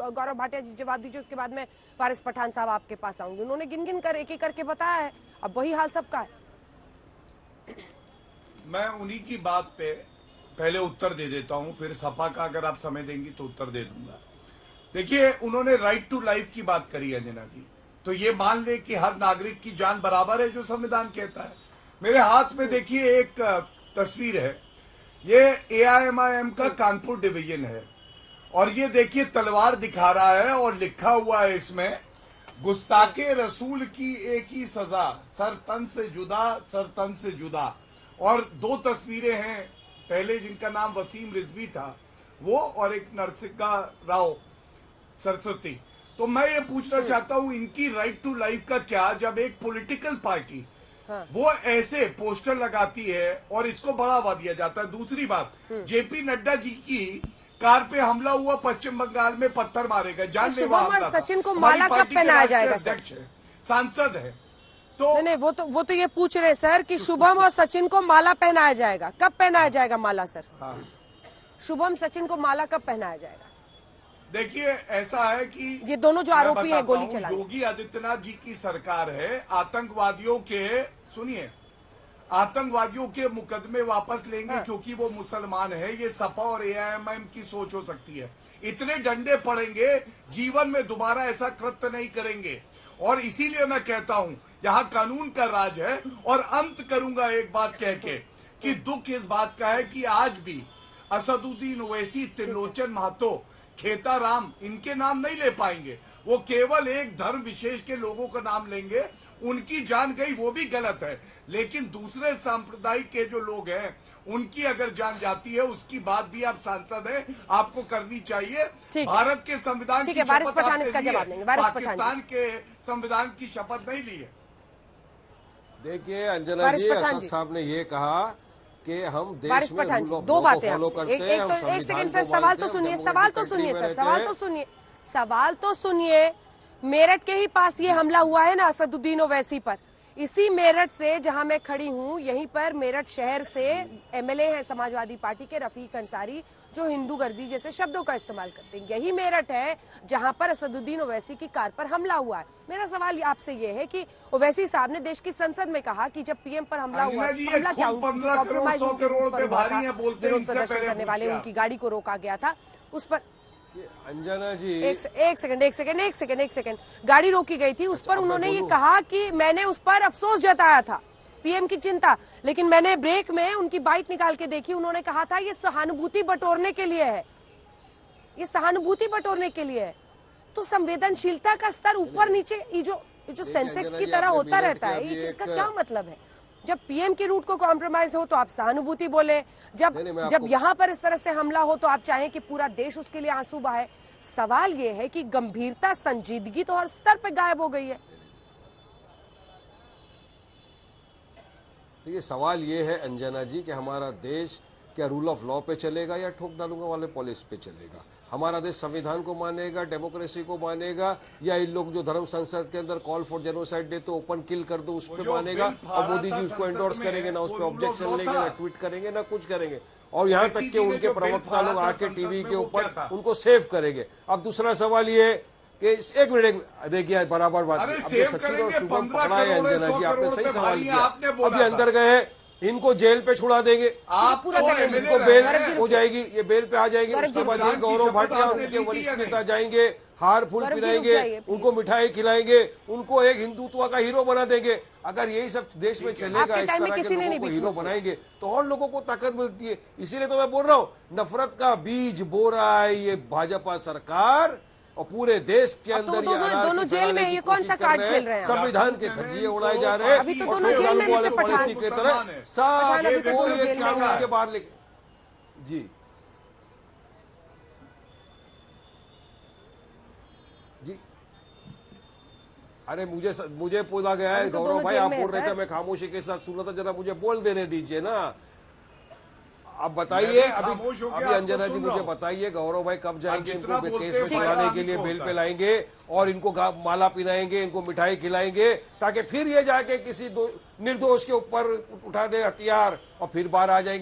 गौरव भाटिया जी जवाब दीजिए, उसके बाद में वारिस पठान साहब आपके पास आऊंगी। उन्होंने गिन गिन कर एक एक करके बताया है, अब वही हाल सबका है। मैं उन्हीं की बात पे पहले उत्तर दे देता हूं, फिर सपा का अगर आप समय देंगी तो उत्तर दे दूंगा। देखिए, उन्होंने राइट टू लाइफ की बात करी है अंजना जी, तो ये मान ले कि हर नागरिक की जान बराबर है जो संविधान कहता है। मेरे हाथ में देखिए एक तस्वीर है, ये AIMIM का कानपुर डिवीजन है और ये देखिए तलवार दिखा रहा है और लिखा हुआ है इसमें, गुस्ताखे रसूल की एक ही सजा, सर तन से जुदा, सर तन से जुदा। और 2 तस्वीरें हैं, पहले जिनका नाम वसीम रिजवी था वो, और एक नरसिंहा राव सरस्वती। तो मैं ये पूछना चाहता हूं, इनकी राइट टू लाइफ का क्या, जब एक पॉलिटिकल पार्टी वो ऐसे पोस्टर लगाती है और इसको बढ़ावा दिया जाता है। दूसरी बात, JP नड्डा जी की कार पे हमला हुआ पश्चिम बंगाल में, पत्थर मारे गए, जानलेवा हमला था। सचिन को माला कब पहनाया जाएगा? अध्यक्ष है, सांसद है, तो नहीं, वो तो ये पूछ रहे सर कि शुभम और सचिन को माला पहनाया जाएगा, कब पहनाया जाएगा माला सर? हाँ। शुभम सचिन को माला कब पहनाया जाएगा? देखिए, ऐसा है कि ये दोनों जो आरोपी है गोली चलाने, योगी आदित्यनाथ जी की सरकार है, आतंकवादियों के, सुनिए, आतंकवादियों के मुकदमे वापस लेंगे क्योंकि वो मुसलमान है। ये सपा और AIMIM की सोच हो सकती है। इतने डंडे पड़ेंगे, जीवन में दोबारा ऐसा कृत्य नहीं करेंगे। और इसीलिए मैं कहता हूं, यहाँ कानून का राज है। और अंत करूंगा एक बात कह के कि दुख इस बात का है कि आज भी असदुद्दीन ओवैसी, त्रिलोचन महतो, खेताराम, इनके नाम नहीं ले पाएंगे। वो केवल एक धर्म विशेष के लोगों का नाम लेंगे, उनकी जान गई वो भी गलत है, लेकिन दूसरे सांप्रदायिक के जो लोग हैं उनकी अगर जान जाती है, उसकी बात भी आप सांसद हैं, आपको करनी चाहिए। भारत के संविधान की शपथ आपने ली है, पाकिस्तान के संविधान की शपथ नहीं ली है। देखिए अंजना जी, असद साहब ने ये कहा कि हम देश में रूल ऑफ 2 लॉ बातें फॉलो करते हैं। एक सेकंड सर, सवाल तो सुनिए सर, सवाल तो सुनिए। मेरठ के ही पास ये हमला हुआ है ना असदुद्दीन ओवैसी पर, इसी मेरठ से जहां मैं खड़ी हूं, यहीं पर मेरठ शहर से MLA हैं समाजवादी पार्टी के रफीक अंसारी, जो हिंदू गर्दी जैसे शब्दों का इस्तेमाल करते हैं। यही मेरठ है जहां पर असदुद्दीन ओवैसी की कार पर हमला हुआ है। मेरा सवाल आपसे ये है कि ओवैसी साहब ने देश की संसद में कहा कि जब PM पर हमला हुआ, हमला क्या, कॉम्प्रोमाइज विरोध प्रदर्शन करने वाले उनकी गाड़ी को रोका गया था, उस पर अंजना जी एक सेकंड गाड़ी रोकी गई थी, उस पर उन्होंने ये कहा कि मैंने उस पर अफसोस जताया था, PM की चिंता, लेकिन मैंने ब्रेक में उनकी बाइट निकाल के देखी, उन्होंने कहा था ये सहानुभूति बटोरने के लिए है, ये सहानुभूति बटोरने के लिए है। तो संवेदनशीलता का स्तर ऊपर नीचे, ये जो सेंसेक्स की तरह होता रहता है, ये इसका क्या मतलब है? जब PM के रूट को कॉम्प्रोमाइज हो तो आप सहानुभूति बोले, जब यहाँ पर इस तरह से हमला हो तो आप चाहें कि पूरा देश उसके लिए आंसू बहाए। सवाल ये है कि गंभीरता, संजीदगी तो हर स्तर पे गायब हो गई है। तो ये सवाल ये है अंजना जी कि हमारा देश क्या रूल ऑफ लॉ पे चलेगा या ठोक डालूंगा वाले पॉलिसी पे चलेगा? हमारा देश संविधान को मानेगा, डेमोक्रेसी को मानेगा, या इन लोग जो धर्म संसद के अंदर कॉल फॉर जेनोसाइड दे तो ओपन किल कर दो उस पर मानेगा? और मोदी जी उसको एंडोर्स करेंगे, ना उस पर ऑब्जेक्शन लेंगे, ना ट्वीट करेंगे, ना कुछ करेंगे, और यहाँ तक कि उनके प्रवक्ता लोग आके टीवी के ऊपर उनको सेव करेंगे। अब दूसरा सवाल ये कि एक मिनट देखिए, बराबर बात, सचिन और शुभम पकड़ा है अंजना जी, आपने सही सवाल किया। अभी अंदर गए, इनको जेल पे छुड़ा देंगे, इनको बेल हो जाएगी, ये बेल पे आ जाएंगे, उसके बाद ये गौरव भाटिया और उनके वरिष्ठ नेता जाएंगे, हार फूल पिलाएंगे, उनको मिठाई खिलाएंगे, उनको एक हिंदुत्व का हीरो बना देंगे। अगर यही सब देश में चलेगा, इस तरह के लोगों को हीरो बनाएंगे तो और लोगों को ताकत मिलती है। इसीलिए तो मैं बोल रहा हूँ, नफरत का बीज बो रहा है ये भाजपा सरकार, और पूरे देश के अंदर दोनों जेल में ये कौन सा कार्ड खेल रहे हैं? संविधान के धज्जिए उड़ाए जा रहे हैं, अभी तो दोनों जेल में मिस्टर पठान की तरह सारे को ये कानून के बाहर लेके जी जी। अरे मुझे बोला गया है, गौरव भाई आप बोल रहे थे, मैं खामोशी के साथ सुन रहा था, जरा मुझे बोल देने दीजिए ना। अब बताइए, अभी अंजना जी मुझे बताइए, गौरव भाई कब जाएंगे इनको केस में छुड़ाने के लिए, बेल पे लाएंगे और इनको माला पिनाएंगे, इनको मिठाई खिलाएंगे, ताकि फिर ये जाके किसी निर्दोष के ऊपर उठा दे हथियार और फिर बाहर आ जाएंगे।